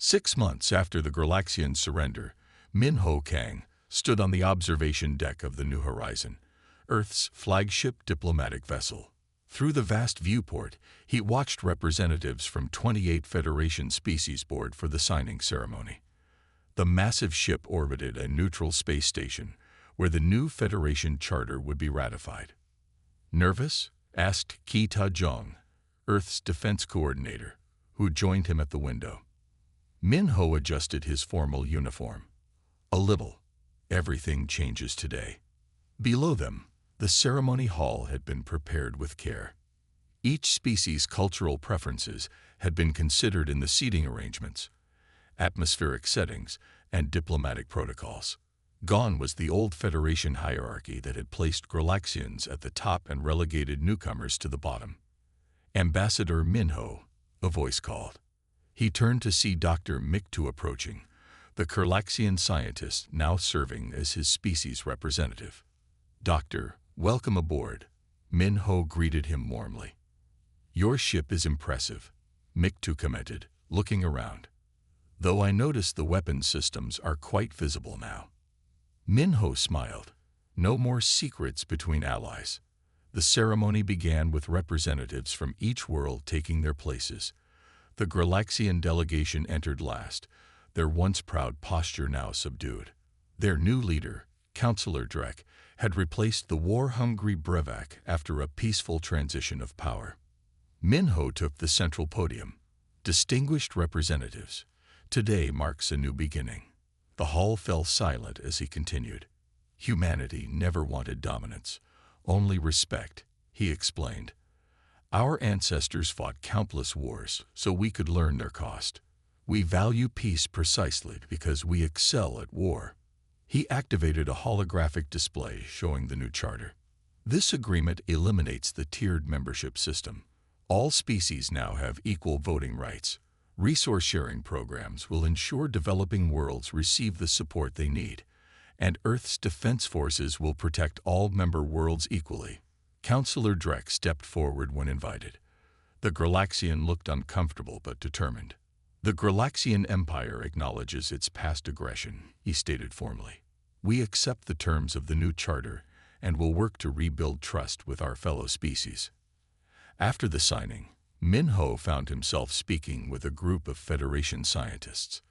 6 months after the Galaxian surrender, Min-Ho Kang stood on the observation deck of the New Horizon, Earth's flagship diplomatic vessel. Through the vast viewport, he watched representatives from 28 Federation species board for the signing ceremony. The massive ship orbited a neutral space station where the new Federation charter would be ratified. "Nervous?" asked Ki-Ta Jong, Earth's defense coordinator, who joined him at the window. Min-Ho adjusted his formal uniform. "A little. Everything changes today." Below them, the ceremony hall had been prepared with care. Each species' cultural preferences had been considered in the seating arrangements, atmospheric settings, and diplomatic protocols. Gone was the old Federation hierarchy that had placed Galaxians at the top and relegated newcomers to the bottom. "Ambassador Min-Ho," a voice called. He turned to see Dr. Miktu approaching, the Galaxian scientist now serving as his species representative. "Doctor, welcome aboard," Min-Ho greeted him warmly. "Your ship is impressive," Miktu commented, looking around. "Though I notice the weapon systems are quite visible now." Min-Ho smiled. No more secrets between allies. The ceremony began with representatives from each world taking their places. The Galaxian delegation entered last, their once proud posture now subdued. Their new leader, Councillor Drek, had replaced the war-hungry Brevak after a peaceful transition of power. Min-Ho took the central podium. "Distinguished representatives, today marks a new beginning." The hall fell silent as he continued. "Humanity never wanted dominance, only respect," he explained. "Our ancestors fought countless wars so we could learn their cost. We value peace precisely because we excel at war." He activated a holographic display showing the new charter. "This agreement eliminates the tiered membership system. All species now have equal voting rights. Resource-sharing programs will ensure developing worlds receive the support they need, and Earth's defense forces will protect all member worlds equally." Councillor Drek stepped forward when invited. The Galaxian looked uncomfortable but determined. "The Galaxian Empire acknowledges its past aggression," he stated formally. "We accept the terms of the new charter and will work to rebuild trust with our fellow species." After the signing, Min-Ho found himself speaking with a group of Federation scientists.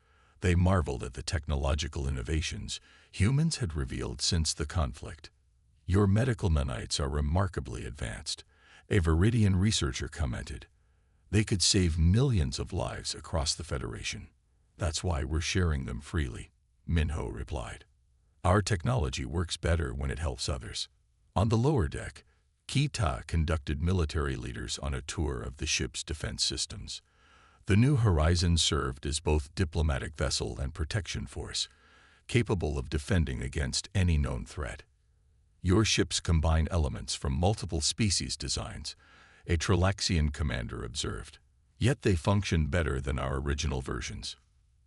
They marveled at the technological innovations humans had revealed since the conflict. "Your medical nanites are remarkably advanced," a Viridian researcher commented. "They could save millions of lives across the Federation. That's why we're sharing them freely," Min-Ho replied. "Our technology works better when it helps others." On the lower deck, Ki-Ta conducted military leaders on a tour of the ship's defense systems. The New Horizon served as both diplomatic vessel and protection force, capable of defending against any known threat. "Your ships combine elements from multiple species designs," a Tralaxian commander observed. "Yet they function better than our original versions."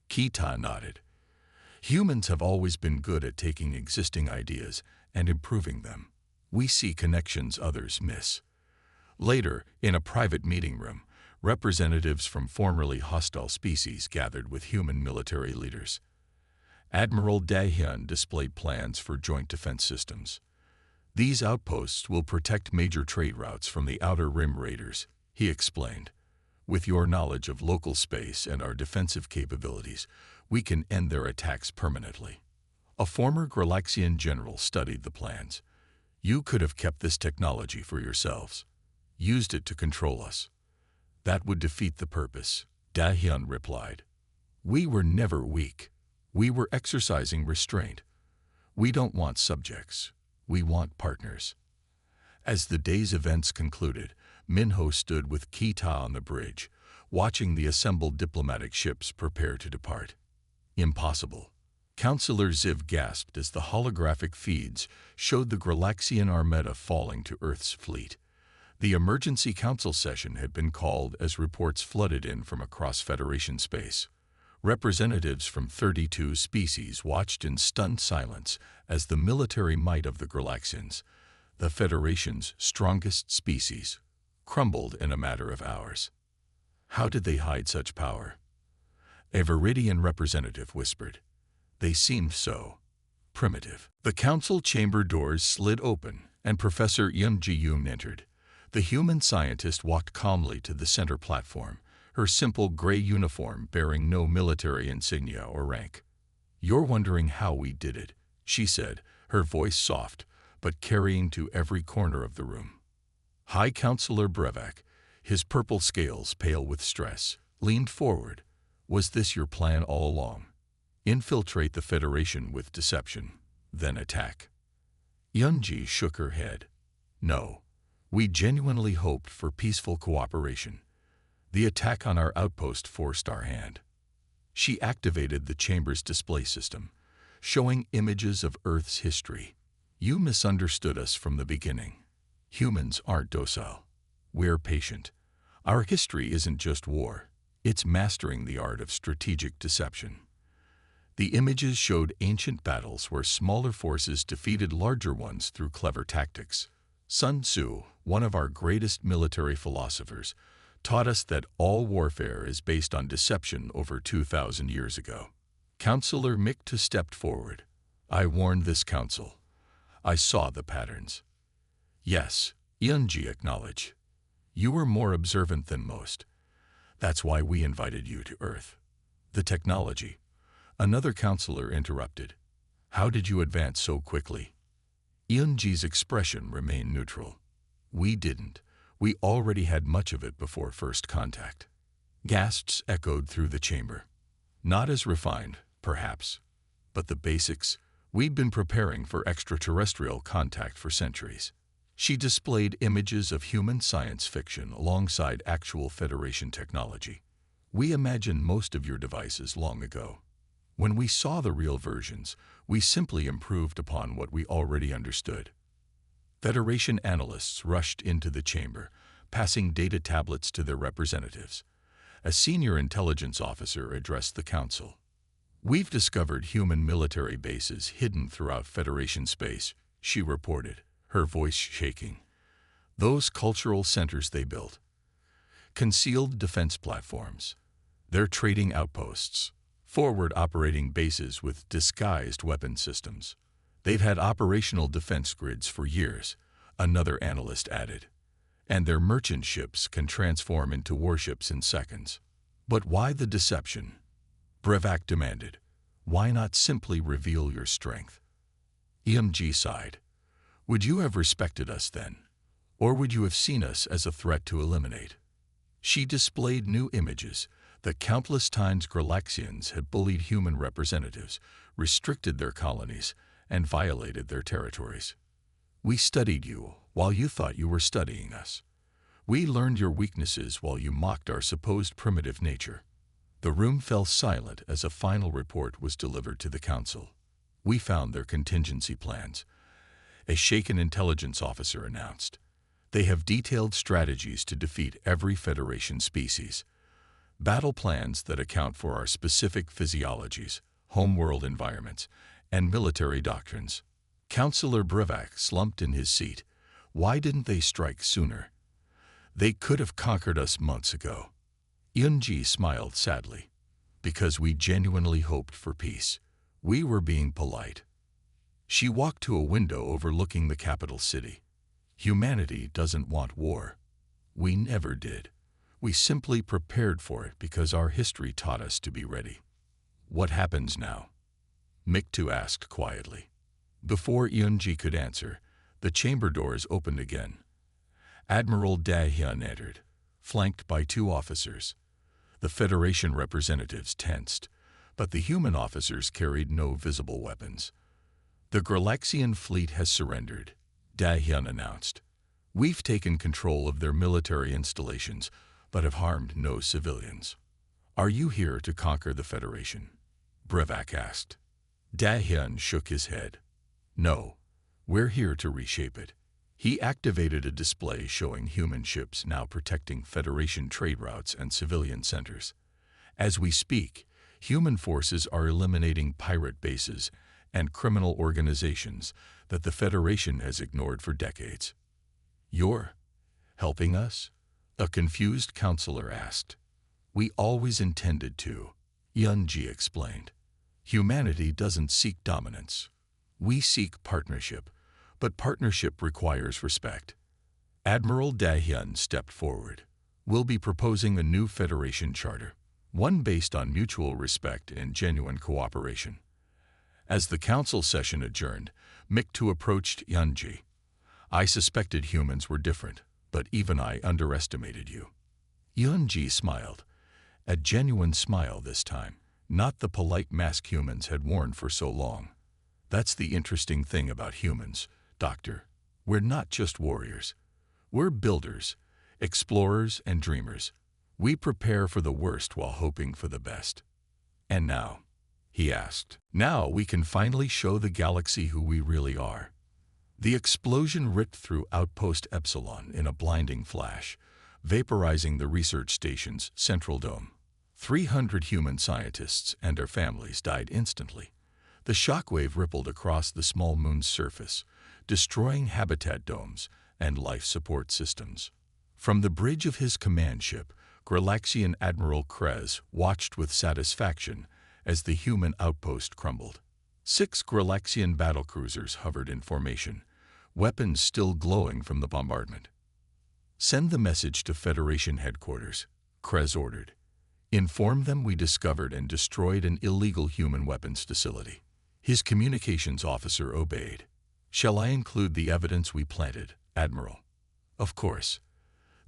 Ki-Ta nodded. "Humans have always been good at taking existing ideas and improving them. We see connections others miss." Later, in a private meeting room, representatives from formerly hostile species gathered with human military leaders. Admiral Dahyun displayed plans for joint defense systems. "These outposts will protect major trade routes from the Outer Rim raiders," he explained. "With your knowledge of local space and our defensive capabilities, we can end their attacks permanently." A former Galaxian general studied the plans. "You could have kept this technology for yourselves, used it to control us." "That would defeat the purpose," Dahyun replied. "We were never weak. We were exercising restraint. We don't want subjects. We want partners." As the day's events concluded, Min-Ho stood with Ki-Ta on the bridge, watching the assembled diplomatic ships prepare to depart. "Impossible." Councillor Ziv gasped as the holographic feeds showed the Galaxian armada falling to Earth's fleet. The emergency council session had been called as reports flooded in from across Federation space. Representatives from 32 species watched in stunned silence as the military might of the Galaxians, the Federation's strongest species, crumbled in a matter of hours. How did they hide such power? A Viridian representative whispered. They seemed so primitive. The council chamber doors slid open, and Professor Yun Ji-yoon entered. The human scientist walked calmly to the center platform, her simple gray uniform bearing no military insignia or rank. "You're wondering how we did it," she said, her voice soft, but carrying to every corner of the room. High Counselor Brevak, his purple scales pale with stress, leaned forward. "Was this your plan all along? Infiltrate the Federation with deception, then attack?" Yunji shook her head. "No. We genuinely hoped for peaceful cooperation. The attack on our outpost forced our hand." She activated the chamber's display system, showing images of Earth's history. "You misunderstood us from the beginning. Humans aren't docile. We're patient. Our history isn't just war. It's mastering the art of strategic deception." The images showed ancient battles where smaller forces defeated larger ones through clever tactics. Sun Tzu, one of our greatest military philosophers, taught us that all warfare is based on deception over 2,000 years ago. Counselor Mikta stepped forward. "I warned this council. I saw the patterns." "Yes," Yunji acknowledged. "You were more observant than most. That's why we invited you to Earth." "The technology," another counselor interrupted. "How did you advance so quickly?" Yunji's expression remained neutral. "We didn't. We already had much of it before first contact." Gasps echoed through the chamber. "Not as refined, perhaps, but the basics. We'd been preparing for extraterrestrial contact for centuries." She displayed images of human science fiction alongside actual Federation technology. "We imagined most of your devices long ago. When we saw the real versions, we simply improved upon what we already understood." Federation analysts rushed into the chamber, passing data tablets to their representatives. A senior intelligence officer addressed the council. "We've discovered human military bases hidden throughout Federation space," she reported, her voice shaking. "Those cultural centers they built. Concealed defense platforms. They're trading outposts. Forward operating bases with disguised weapon systems. They've had operational defense grids for years," another analyst added. "And their merchant ships can transform into warships in seconds." "But why the deception?" Brevak demanded. "Why not simply reveal your strength?" EMG sighed. "Would you have respected us then? Or would you have seen us as a threat to eliminate?" She displayed new images. The countless times Galaxians had bullied human representatives, restricted their colonies, and violated their territories. "We studied you while you thought you were studying us. We learned your weaknesses while you mocked our supposed primitive nature." The room fell silent as a final report was delivered to the council. "We found their contingency plans," a shaken intelligence officer announced. "They have detailed strategies to defeat every Federation species. Battle plans that account for our specific physiologies, homeworld environments, and military doctrines." Counselor Brevak slumped in his seat. "Why didn't they strike sooner? They could have conquered us months ago." Yunji smiled sadly. "Because we genuinely hoped for peace. We were being polite." She walked to a window overlooking the capital city. "Humanity doesn't want war. We never did. We simply prepared for it because our history taught us to be ready." "What happens now?" Miktu asked quietly. Before Yunji could answer, the chamber doors opened again. Admiral Da-hyun entered, flanked by two officers. The Federation representatives tensed, but the human officers carried no visible weapons. "The Galaxian fleet has surrendered," Da-hyun announced. "We've taken control of their military installations, but have harmed no civilians." "Are you here to conquer the Federation?" Brevak asked. Da-hyun shook his head. "No, we're here to reshape it." He activated a display showing human ships now protecting Federation trade routes and civilian centers. "As we speak, human forces are eliminating pirate bases and criminal organizations that the Federation has ignored for decades." "You're helping us?" a confused counselor asked. "We always intended to," Yunji explained. Humanity doesn't seek dominance. We seek partnership, but partnership requires respect. Admiral Dahyun stepped forward. We'll be proposing a new Federation charter, one based on mutual respect and genuine cooperation. As the council session adjourned, Miktu approached Yunji. I suspected humans were different, but even I underestimated you. Yunji smiled. A genuine smile this time, not the polite mask humans had worn for so long. That's the interesting thing about humans, Doctor. We're not just warriors. We're builders, explorers, and dreamers. We prepare for the worst while hoping for the best. And now, he asked, now we can finally show the galaxy who we really are. The explosion ripped through Outpost Epsilon in a blinding flash, vaporizing the research station's central dome. 300 human scientists and their families died instantly. The shockwave rippled across the small moon's surface, destroying habitat domes and life support systems. From the bridge of his command ship, Galaxian Admiral Krez watched with satisfaction as the human outpost crumbled. 6 Galaxian battlecruisers hovered in formation, weapons still glowing from the bombardment. Send the message to Federation headquarters, Krez ordered. Inform them we discovered and destroyed an illegal human weapons facility. His communications officer obeyed. Shall I include the evidence we planted, Admiral? Of course.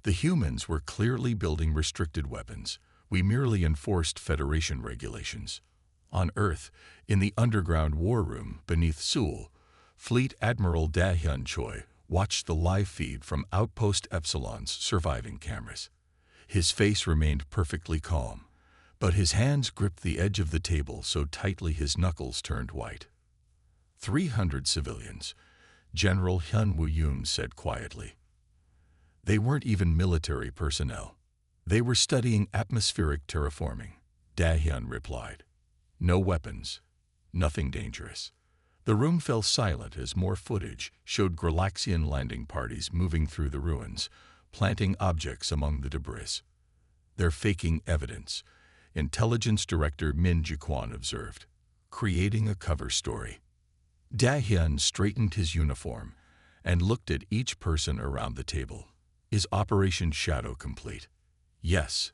The humans were clearly building restricted weapons. We merely enforced Federation regulations. On Earth, in the underground war room beneath Seoul, Fleet Admiral Dahyun Choi watched the live feed from Outpost Epsilon's surviving cameras. His face remained perfectly calm, but his hands gripped the edge of the table so tightly his knuckles turned white. 300 civilians, General Hyun Woo-yoon said quietly. They weren't even military personnel. They were studying atmospheric terraforming, Dahyun replied. No weapons, nothing dangerous. The room fell silent as more footage showed Galaxian landing parties moving through the ruins, planting objects among the debris. They're faking evidence, Intelligence Director Min Ji-kwon observed, creating a cover story. Dahyun straightened his uniform and looked at each person around the table. Is Operation Shadow complete? Yes,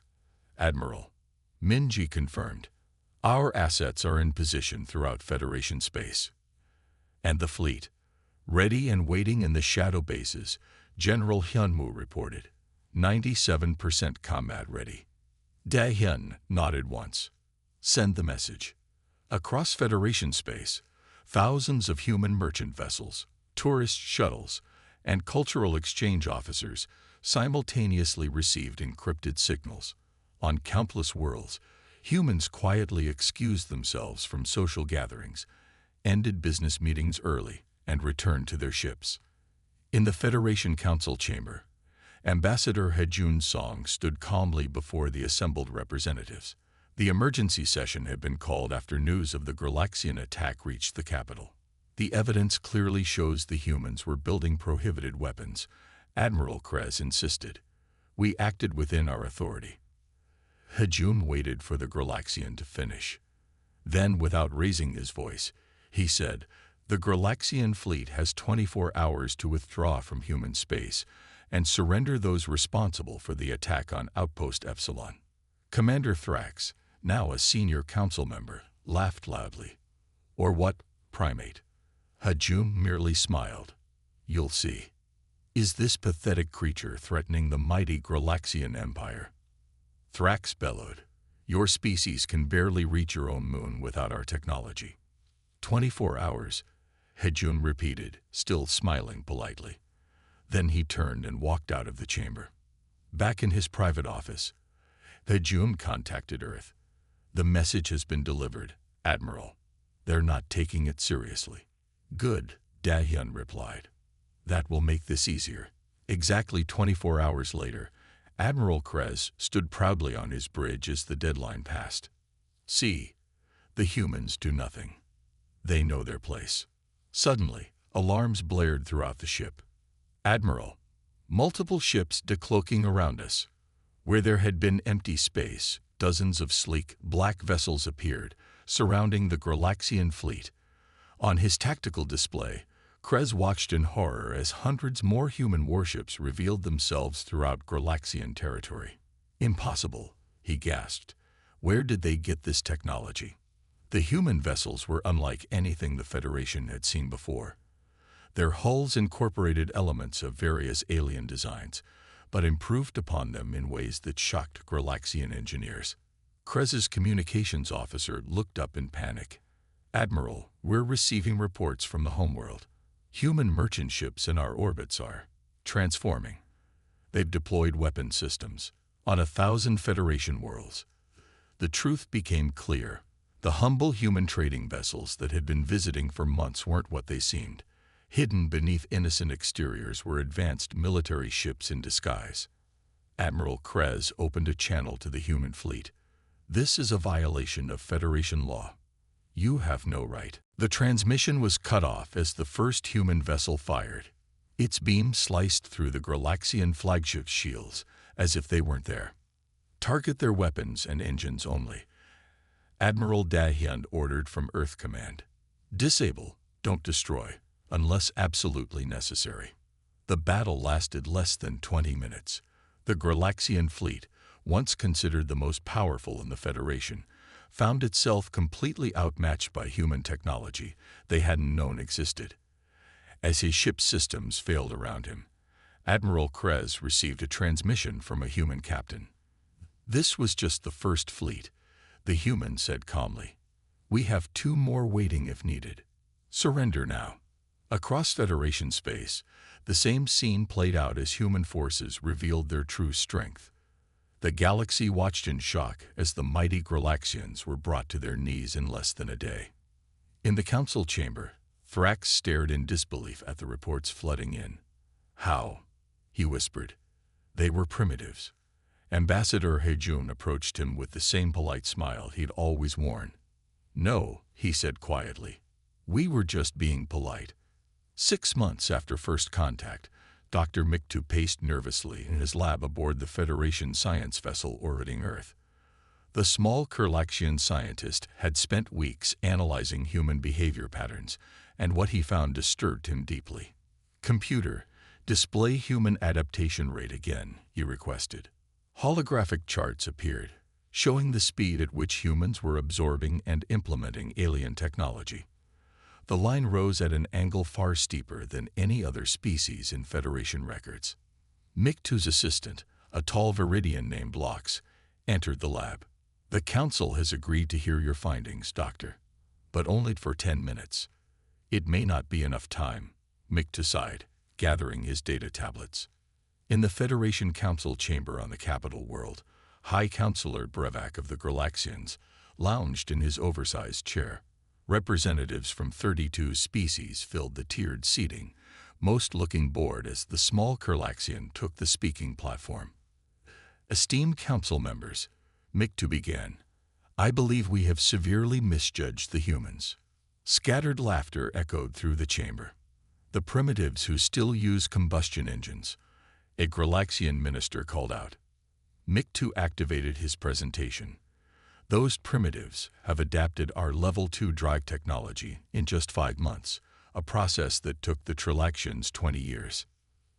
Admiral. Min Ji confirmed. Our assets are in position throughout Federation space. And the fleet, ready and waiting in the shadow bases, General Hyunwoo reported. 97% combat ready. Dahyun nodded once. Send the message. Across Federation space, thousands of human merchant vessels, tourist shuttles, and cultural exchange officers simultaneously received encrypted signals. On countless worlds, humans quietly excused themselves from social gatherings, ended business meetings early, and returned to their ships. In the Federation Council chamber, Ambassador Hejun Song stood calmly before the assembled representatives. The emergency session had been called after news of the Galaxian attack reached the capital. The evidence clearly shows the humans were building prohibited weapons, Admiral Krez insisted. We acted within our authority. Hejun waited for the Galaxian to finish. Then, without raising his voice, he said, the Galaxian fleet has 24 hours to withdraw from human space and surrender those responsible for the attack on Outpost Epsilon. Commander Thrax, now a senior council member, laughed loudly. Or what, primate? Hejun merely smiled. You'll see. Is this pathetic creature threatening the mighty Galaxian Empire? Thrax bellowed. Your species can barely reach your own moon without our technology. 24 hours, Hejun repeated, still smiling politely. Then he turned and walked out of the chamber. Back in his private office, Hejun contacted Earth. The message has been delivered, Admiral. They're not taking it seriously. Good, Dahyun replied. That will make this easier. Exactly 24 hours later, Admiral Krez stood proudly on his bridge as the deadline passed. See, the humans do nothing. They know their place. Suddenly, alarms blared throughout the ship. Admiral, multiple ships decloaking around us. Where there had been empty space, dozens of sleek, black vessels appeared, surrounding the Galaxian fleet. On his tactical display, Krez watched in horror as hundreds more human warships revealed themselves throughout Galaxian territory. "Impossible," he gasped. "Where did they get this technology?" The human vessels were unlike anything the Federation had seen before. Their hulls incorporated elements of various alien designs, but improved upon them in ways that shocked Galaxian engineers. Krez's communications officer looked up in panic. "Admiral, we're receiving reports from the homeworld. Human merchant ships in our orbits are transforming. They've deployed weapon systems on 1,000 Federation worlds." The truth became clear. The humble human trading vessels that had been visiting for months weren't what they seemed. Hidden beneath innocent exteriors were advanced military ships in disguise. Admiral Krez opened a channel to the human fleet. "This is a violation of Federation law. You have no right." The transmission was cut off as the first human vessel fired. Its beam sliced through the Galaxian flagship's shields, as if they weren't there. "Target their weapons and engines only," Admiral Dahian ordered from Earth Command. "Disable, don't destroy, unless absolutely necessary." The battle lasted less than 20 minutes. The Galaxian fleet, once considered the most powerful in the Federation, found itself completely outmatched by human technology they hadn't known existed. As his ship's systems failed around him, Admiral Krez received a transmission from a human captain. "This was just the first fleet," the human said calmly. "We have 2 more waiting if needed. Surrender now." Across Federation space, the same scene played out as human forces revealed their true strength. The galaxy watched in shock as the mighty Galaxians were brought to their knees in less than a day. In the council chamber, Thrax stared in disbelief at the reports flooding in. "How?" he whispered. "They were primitives." Ambassador Hejun approached him with the same polite smile he'd always worn. "No," he said quietly. "We were just being polite." 6 months after first contact, Dr. Miktu paced nervously in his lab aboard the Federation science vessel orbiting Earth. The small Galaxian scientist had spent weeks analyzing human behavior patterns, and what he found disturbed him deeply. "Computer, display human adaptation rate again," he requested. Holographic charts appeared, showing the speed at which humans were absorbing and implementing alien technology. The line rose at an angle far steeper than any other species in Federation records. Miktu's assistant, a tall Viridian named Lox, entered the lab. "The Council has agreed to hear your findings, Doctor, but only for 10 minutes. It may not be enough time," Miktu sighed, gathering his data tablets. In the Federation Council chamber on the capital world, High Counselor Brevak of the Galaxians lounged in his oversized chair. Representatives from 32 species filled the tiered seating, most looking bored as the small Galaxian took the speaking platform. "Esteemed council members," Miktu began, "I believe we have severely misjudged the humans." Scattered laughter echoed through the chamber. "The primitives who still use combustion engines," a Galaxian minister called out. Miktu activated his presentation. "Those primitives have adapted our Level 2 drive technology in just 5 months, a process that took the Galaxians 20 years.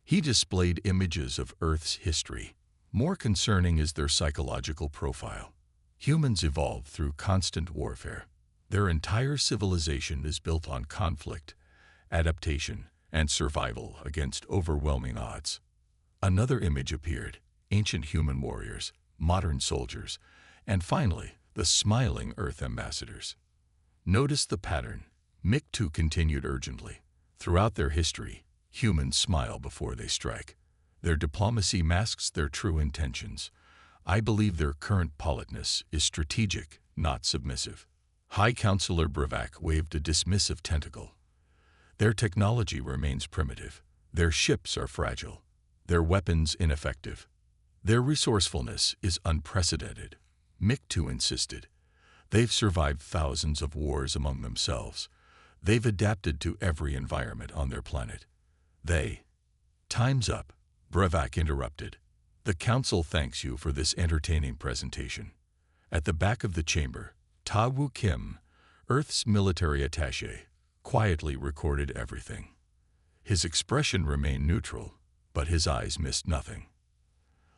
He displayed images of Earth's history. More concerning is their psychological profile. Humans evolved through constant warfare. Their entire civilization is built on conflict, adaptation, and survival against overwhelming odds." Another image appeared: ancient human warriors, modern soldiers, and finally, the smiling Earth ambassadors. "Notice the pattern," Miktu continued urgently. "Throughout their history, humans smile before they strike. Their diplomacy masks their true intentions. I believe their current politeness is strategic, not submissive." High Counselor Brevak waved a dismissive tentacle. "Their technology remains primitive. Their ships are fragile. Their weapons ineffective. Their resourcefulness is unprecedented," Miktu insisted. "They've survived thousands of wars among themselves. They've adapted to every environment on their planet. They—" "Time's up," Brevak interrupted. "The Council thanks you for this entertaining presentation. At the back of the chamber, Ta Woo Kim, Earth's military attaché, quietly recorded everything. His expression remained neutral, but his eyes missed nothing.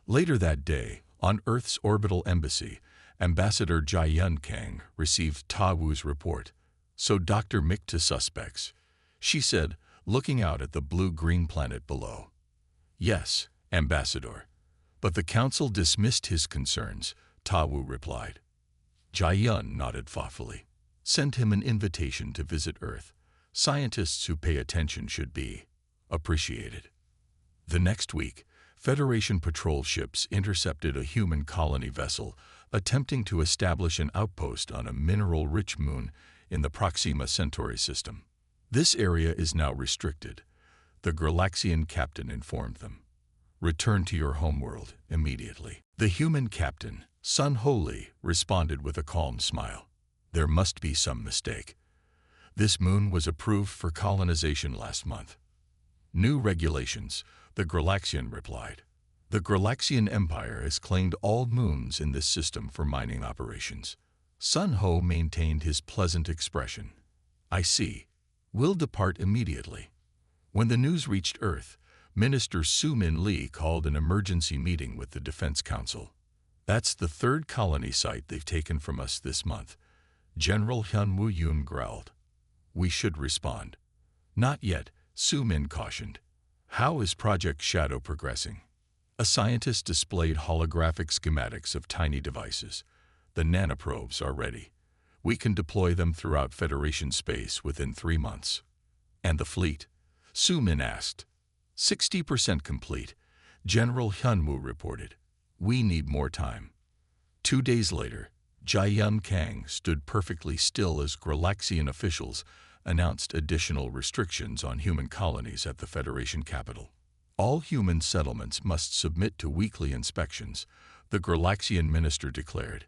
Later that day, on Earth's orbital embassy, Ambassador Jai-Yun Kang received Ta Woo's report. "So Dr. Mick to suspects," she said, looking out at the blue-green planet below. "Yes, Ambassador. But the Council dismissed his concerns," Ta Woo replied. Jai-Yun nodded thoughtfully. "Send him an invitation to visit Earth. Scientists who pay attention should be appreciated." The next week, Federation patrol ships intercepted a human colony vessel attempting to establish an outpost on a mineral-rich moon in the Proxima Centauri system. "This area is now restricted," the Galaxian captain informed them. "Return to your homeworld immediately." The human captain, Sun Ho Lee, responded with a calm smile. "There must be some mistake. This moon was approved for colonization last month." "New regulations," the Galaxian replied. "The Galaxian Empire has claimed all moons in this system for mining operations." Sun Ho maintained his pleasant expression. "I see. We'll depart immediately." When the news reached Earth, Minister Soo-Min Lee called an emergency meeting with the Defense Council. "That's the third colony site they've taken from us this month," General Hyun Woo-yoon growled. "We should respond." "Not yet," Soo-Min cautioned. "How is Project Shadow progressing?" A scientist displayed holographic schematics of tiny devices. "The nanoprobes are ready. We can deploy them throughout Federation space within 3 months." "And the fleet?" Soo-Min asked. 60% complete," General Hyun-woo reported. "We need more time." 2 days later, Jai-Yun Kang stood perfectly still as Galaxian officials announced additional restrictions on human colonies at the Federation capital. "All human settlements must submit to weekly inspections," the Galaxian minister declared.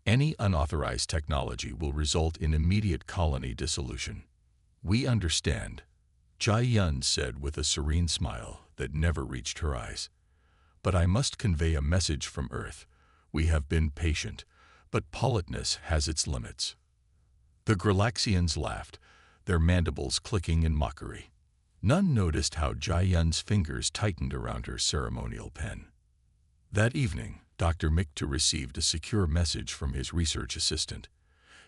"Any unauthorized technology will result in immediate colony dissolution." "We understand," Jai-Yun said with a serene smile that never reached her eyes. "But I must convey a message from Earth. We have been patient, but politeness has its limits." The Galaxians laughed, their mandibles clicking in mockery. None noticed how Jai-Yun's fingers tightened around her ceremonial pen. That evening, Dr. Mikta received a secure message from his research assistant.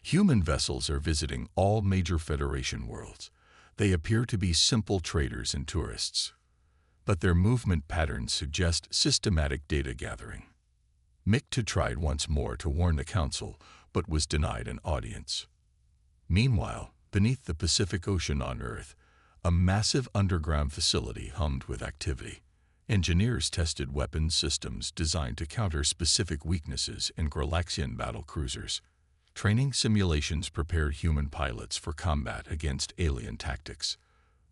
"Human vessels are visiting all major Federation worlds. They appear to be simple traders and tourists, but their movement patterns suggest systematic data gathering." Mikta tried once more to warn the Council, but was denied an audience. Meanwhile, beneath the Pacific Ocean on Earth, a massive underground facility hummed with activity. Engineers tested weapons systems designed to counter specific weaknesses in Galaxian battle cruisers. Training simulations prepared human pilots for combat against alien tactics.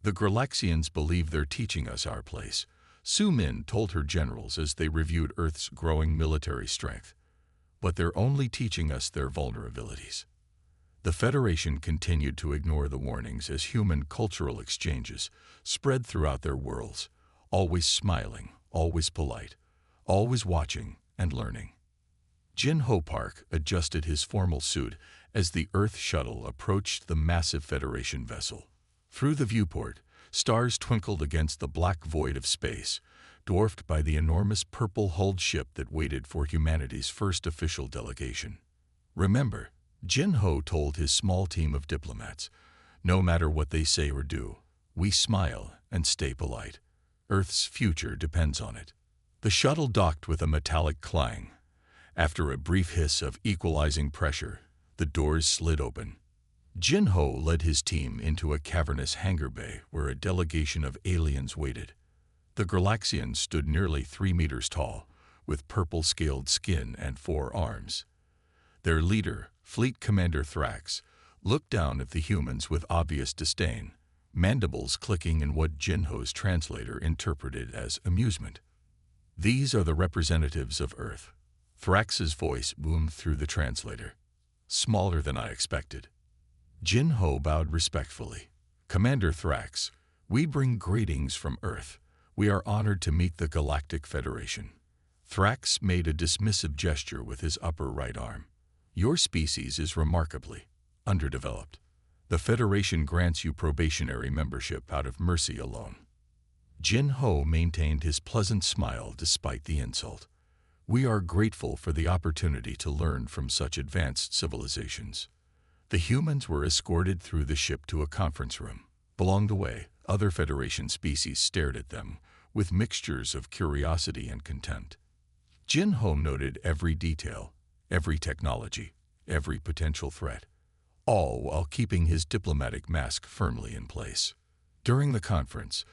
"The Galaxians believe they're teaching us our place," Soo-Min told her generals as they reviewed Earth's growing military strength. "But they're only teaching us their vulnerabilities." The Federation continued to ignore the warnings as human cultural exchanges spread throughout their worlds, always smiling, always polite, always watching and learning. Jin Ho Park adjusted his formal suit as the Earth shuttle approached the massive Federation vessel. Through the viewport, stars twinkled against the black void of space, dwarfed by the enormous purple-hulled ship that waited for humanity's first official delegation. "Remember," Jin Ho told his small team of diplomats, "no matter what they say or do, we smile and stay polite. Earth's future depends on it." The shuttle docked with a metallic clang. After a brief hiss of equalizing pressure, the doors slid open. Jin Ho led his team into a cavernous hangar bay where a delegation of aliens waited. The Galaxians stood nearly 3 meters tall, with purple-scaled skin and 4 arms. Their leader, Fleet Commander Thrax, looked down at the humans with obvious disdain, mandibles clicking in what Jin Ho's translator interpreted as amusement. "These are the representatives of Earth." Thrax's voice boomed through the translator. "Smaller than I expected." Jin Ho bowed respectfully. "Commander Thrax, we bring greetings from Earth. We are honored to meet the Galactic Federation." Thrax made a dismissive gesture with his upper right arm. Your species is remarkably underdeveloped. The Federation grants you probationary membership out of mercy alone. Jin Ho maintained his pleasant smile despite the insult. We are grateful for the opportunity to learn from such advanced civilizations. The humans were escorted through the ship to a conference room. Along the way, other Federation species stared at them with mixtures of curiosity and contempt. Jin Ho noted every detail, every technology, every potential threat, all while keeping his diplomatic mask firmly in place. During the conference,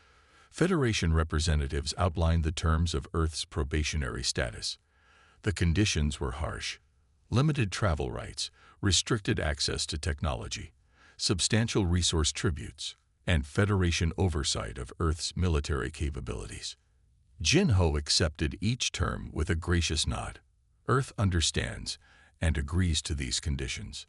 Federation representatives outlined the terms of Earth's probationary status. The conditions were harsh: limited travel rights, restricted access to technology, substantial resource tributes, and Federation oversight of Earth's military capabilities. Jin Ho accepted each term with a gracious nod. Earth understands and agrees to these conditions.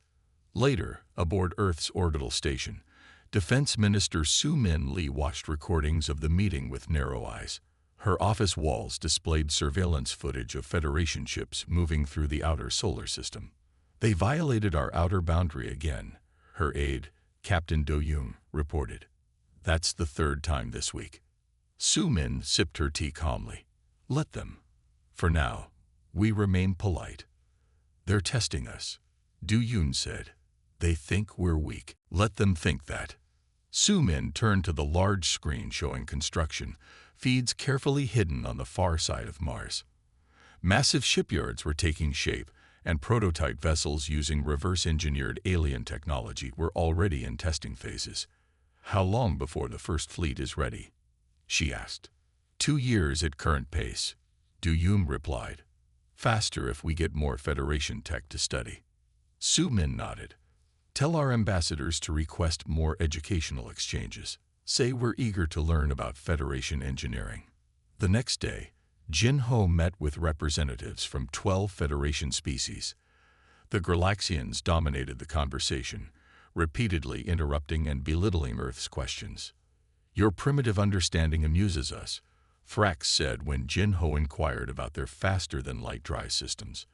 Later, aboard Earth's orbital station, Defense Minister Su Min Lee watched recordings of the meeting with narrow eyes. Her office walls displayed surveillance footage of Federation ships moving through the outer solar system. They violated our outer boundary again, her aide, Captain Do Yoon, reported. That's the third time this week. Su Min sipped her tea calmly. Let them. For now, we remain polite. They're testing us, Do Yoon said. They think we're weak. Let them think that. Su Min turned to the large screen showing construction feeds carefully hidden on the far side of Mars. Massive shipyards were taking shape, and prototype vessels using reverse-engineered alien technology were already in testing phases. How long before the first fleet is ready? She asked. 2 years at current pace, Do Yoon replied. Faster if we get more Federation tech to study. Su Min nodded. Tell our ambassadors to request more educational exchanges. Say we're eager to learn about Federation engineering. The next day, Jin Ho met with representatives from 12 Federation species. The Galaxians dominated the conversation, repeatedly interrupting and belittling Earth's questions. Your primitive understanding amuses us, Thrax said when Jin Ho inquired about their faster-than-light drive systems.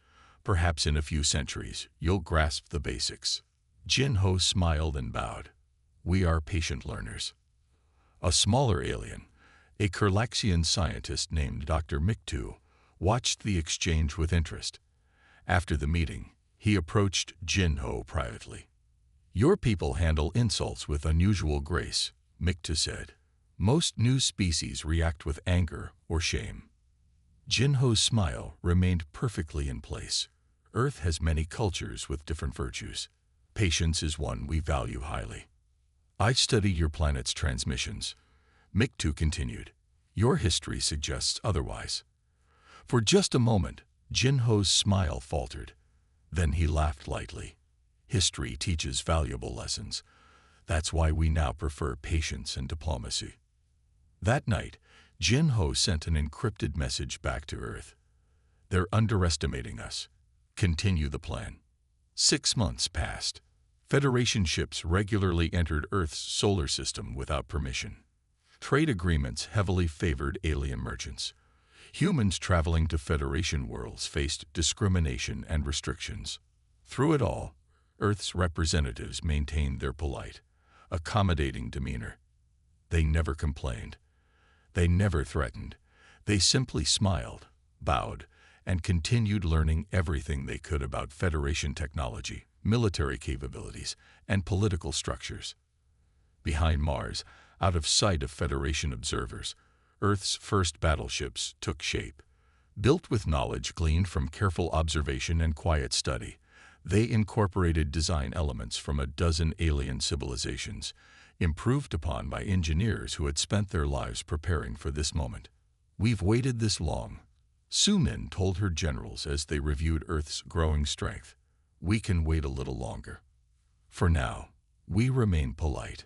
Perhaps in a few centuries, you'll grasp the basics. Jin Ho smiled and bowed. We are patient learners. A smaller alien, a Galaxian scientist named Dr. Miktu, watched the exchange with interest. After the meeting, he approached Jin Ho privately. Your people handle insults with unusual grace, Miktu said. Most new species react with anger or shame. Jin Ho's smile remained perfectly in place. Earth has many cultures with different virtues. Patience is one we value highly. I've studied your planet's transmissions, Miktu continued. Your history suggests otherwise. For just a moment, Jin Ho's smile faltered. Then he laughed lightly. History teaches valuable lessons. That's why we now prefer patience and diplomacy. That night, Jin Ho sent an encrypted message back to Earth. They're underestimating us. Continue the plan. 6 months passed. Federation ships regularly entered Earth's solar system without permission. Trade agreements heavily favored alien merchants. Humans traveling to Federation worlds faced discrimination and restrictions. Through it all, Earth's representatives maintained their polite, accommodating demeanor. They never complained. They never threatened. They simply smiled, bowed, and continued learning everything they could about Federation technology, military capabilities, and political structures. Behind Mars, out of sight of Federation observers, Earth's first battleships took shape. Built with knowledge gleaned from careful observation and quiet study, they incorporated design elements from a dozen alien civilizations, improved upon by engineers who had spent their lives preparing for this moment. We've waited this long, Su Min told her generals as they reviewed Earth's growing strength. We can wait a little longer. For now, we remain polite.